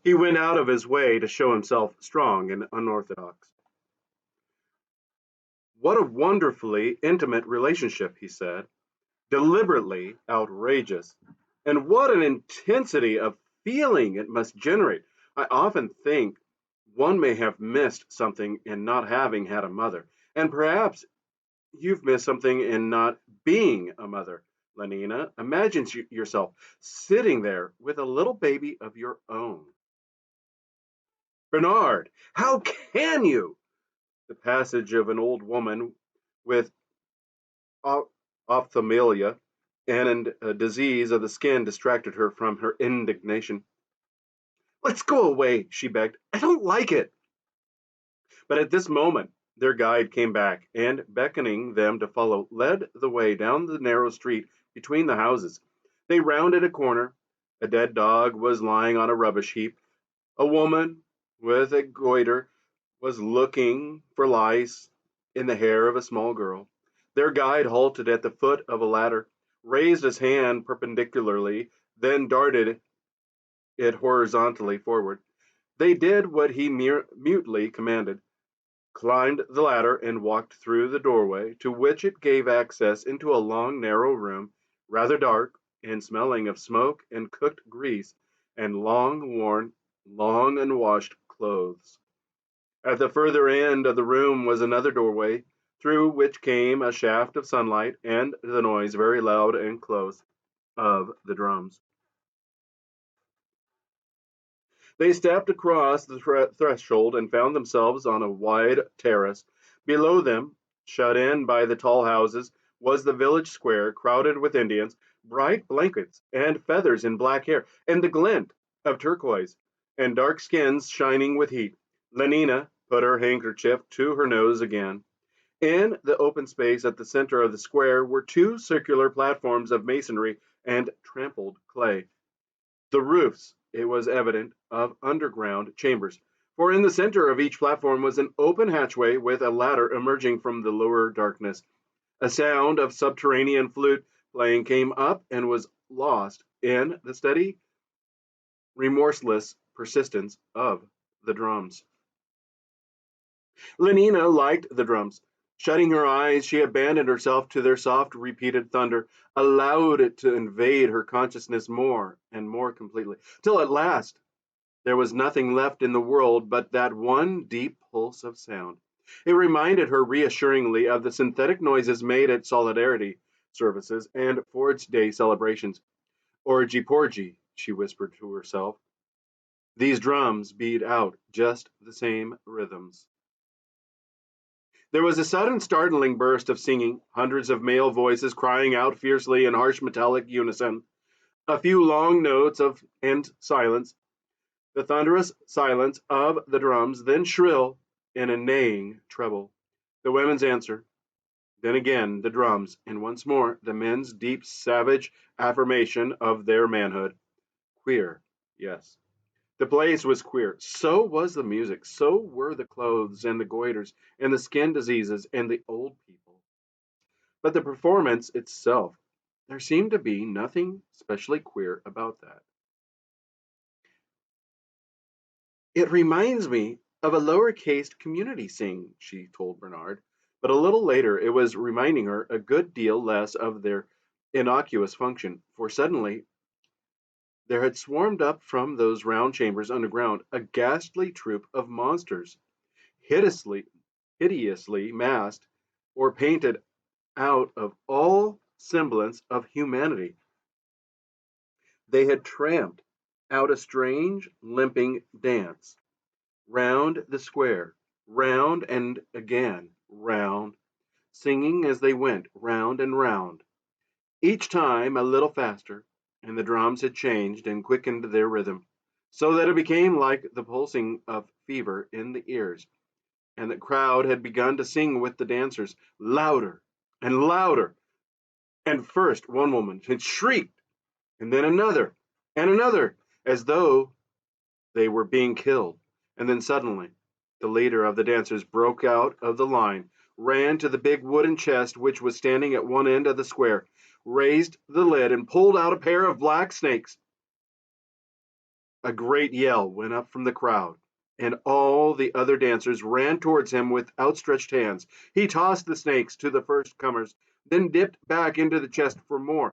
He went out of his way to show himself strong and unorthodox. "What a wonderfully intimate relationship," he said, "deliberately outrageous. And what an intensity of feeling it must generate. I often think one may have missed something in not having had a mother. And perhaps you've missed something in not being a mother, Lenina. Imagine yourself sitting there with a little baby of your own." "Bernard, how can you?" The passage of an old woman with ophthalmia and a disease of the skin distracted her from her indignation. "Let's go away," she begged. "I don't like it." But at this moment their guide came back, and, beckoning them to follow, led the way down the narrow street between the houses. They rounded a corner. A dead dog was lying on a rubbish heap. A woman with a goiter was looking for lice in the hair of a small girl. Their guide halted at the foot of a ladder, raised his hand perpendicularly, then darted it horizontally forward. They did what he mutely commanded, climbed the ladder, and walked through the doorway, to which it gave access into a long, narrow room, rather dark, and smelling of smoke and cooked grease and long worn, long unwashed clothes. At the further end of the room was another doorway, through which came a shaft of sunlight and the noise, very loud and close, of the drums. They stepped across the threshold and found themselves on a wide terrace. Below them, shut in by the tall houses, was the village square, crowded with Indians, bright blankets and feathers in black hair, and the glint of turquoise, and dark skins shining with heat. Lenina put her handkerchief to her nose again. In the open space at the center of the square were two circular platforms of masonry and trampled clay. The roofs, it was evident, of underground chambers, for in the center of each platform was an open hatchway with a ladder emerging from the lower darkness. A sound of subterranean flute playing came up and was lost in the steady, remorseless persistence of the drums. Lenina liked the drums. Shutting her eyes, she abandoned herself to their soft, repeated thunder, allowed it to invade her consciousness more and more completely, till at last there was nothing left in the world but that one deep pulse of sound. It reminded her reassuringly of the synthetic noises made at solidarity services and Ford's Day celebrations. "Orgy porgy," she whispered to herself. "These drums beat out just the same rhythms." There was a sudden startling burst of singing, hundreds of male voices crying out fiercely in harsh metallic unison. A few long notes of and silence, the thunderous silence of the drums, then shrill in a neighing treble. The women's answer, then again the drums, and once more the men's deep, savage affirmation of their manhood. Queer, yes. The place was queer. So was the music. So were the clothes and the goiters and the skin diseases and the old people. But the performance itself, there seemed to be nothing specially queer about that. "It reminds me of a lower-caste community sing," she told Bernard. But a little later it was reminding her a good deal less of their innocuous function, for suddenly there had swarmed up from those round chambers underground a ghastly troop of monsters, hideously, hideously masked or painted out of all semblance of humanity. They had tramped out a strange, limping dance round the square, round and again round, singing as they went round and round, each time a little faster, and the drums had changed and quickened their rhythm, so that it became like the pulsing of fever in the ears, and the crowd had begun to sing with the dancers, louder and louder, and first one woman had shrieked, and then another, and another, as though they were being killed. And then suddenly the leader of the dancers broke out of the line, ran to the big wooden chest which was standing at one end of the square, raised the lid, and pulled out a pair of black snakes. A great yell went up from the crowd, and all the other dancers ran towards him with outstretched hands. He tossed the snakes to the first comers, then dipped back into the chest for more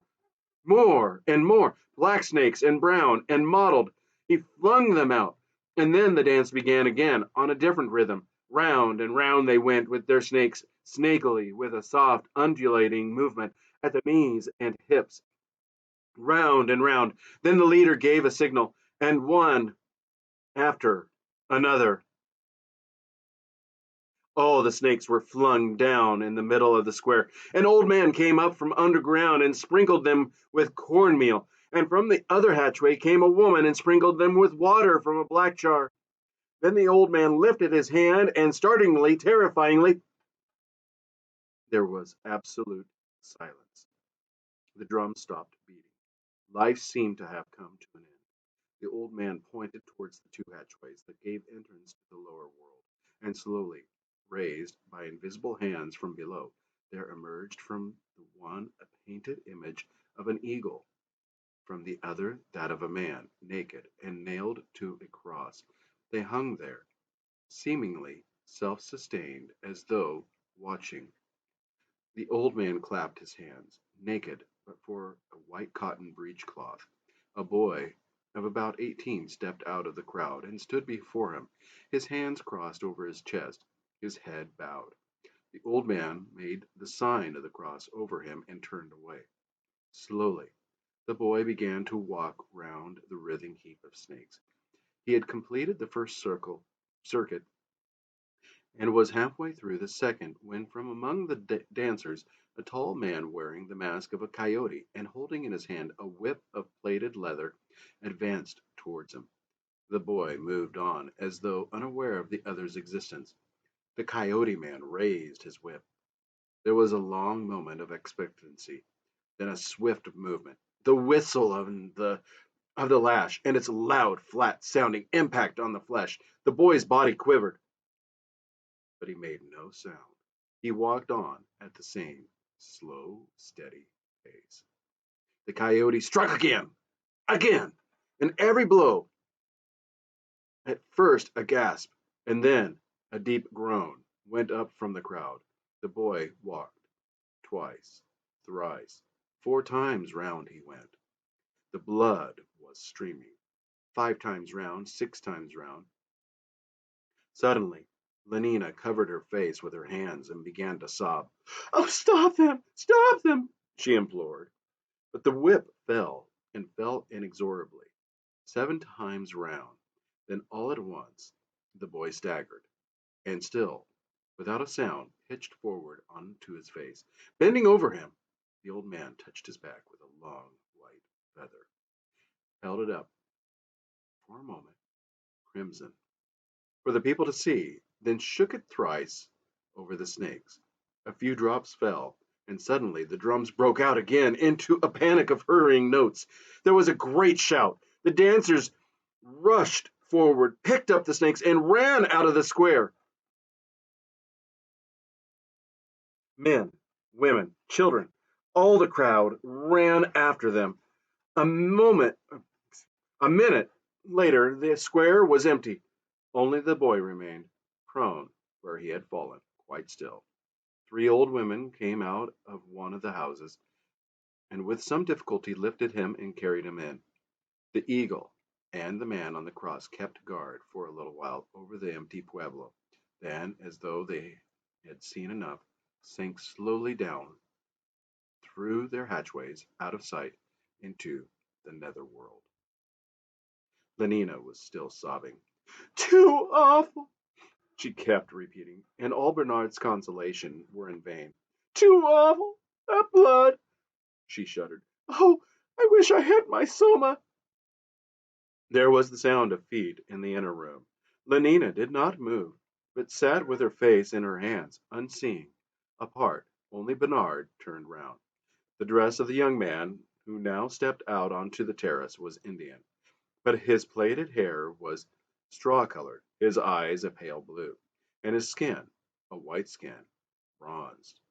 and more, black snakes and brown and mottled. He flung them out, and then the dance began again on a different rhythm. Round and round they went with their snakes, snakily, with a soft, undulating movement at the knees and hips. Round and round. Then the leader gave a signal, and one after another, all the snakes were flung down in the middle of the square. An old man came up from underground and sprinkled them with cornmeal. And from the other hatchway came a woman and sprinkled them with water from a black jar. Then the old man lifted his hand, and startlingly, terrifyingly, there was absolute silence. The drums stopped beating. Life seemed to have come to an end. The old man pointed towards the two hatchways that gave entrance to the lower world, and slowly, raised by invisible hands from below, there emerged from the one a painted image of an eagle, from the other that of a man, naked and nailed to a cross. They hung there, seemingly self-sustained, as though watching. The old man clapped his hands, naked but for a white cotton breechcloth. A boy of about 18 stepped out of the crowd and stood before him, his hands crossed over his chest, his head bowed. The old man made the sign of the cross over him and turned away. Slowly, the boy began to walk round the writhing heap of snakes. He had completed the first circuit and was halfway through the second when from among the dancers a tall man wearing the mask of a coyote and holding in his hand a whip of plaited leather advanced towards him. The boy moved on as though unaware of the other's existence. The coyote man raised his whip. There was a long moment of expectancy, then a swift movement. The whistle of the lash and its loud, flat sounding impact on the flesh. The boy's body quivered, but he made no sound. He walked on at the same slow, steady pace. The coyote struck again, and every blow, at first a gasp, and then a deep groan, went up from the crowd. The boy walked twice, thrice, 4 times round he went. The blood was streaming. 5 times round, 6 times round. Suddenly, Lenina covered her face with her hands and began to sob. "Oh, stop them! Stop them!" she implored. But the whip fell, and fell inexorably, 7 times round. Then all at once the boy staggered, and still, without a sound, pitched forward on to his face. Bending over him, the old man touched his back with a long white feather, held it up for a moment, crimson, for the people to see, then shook it thrice over the snakes. A few drops fell, and suddenly the drums broke out again into a panic of hurrying notes. There was a great shout. The dancers rushed forward, picked up the snakes, and ran out of the square. Men, women, children, all the crowd ran after them. A moment, a minute later, the square was empty. Only the boy remained, prone where he had fallen, quite still. 3 old women came out of one of the houses, and with some difficulty lifted him and carried him in. The eagle and the man on the cross kept guard for a little while over the empty pueblo, then, as though they had seen enough, sank slowly down through their hatchways out of sight into the nether world. Lenina was still sobbing. "Too awful!" she kept repeating, and all Bernard's consolation were in vain. "Too awful! That blood!" she shuddered. "Oh, I wish I had my soma!" There was the sound of feet in the inner room. Lenina did not move, but sat with her face in her hands, unseeing, apart. Only Bernard turned round. The dress of the young man who now stepped out onto the terrace was Indian, but his plaited hair was straw-colored, his eyes a pale blue, and his skin, a white skin, bronzed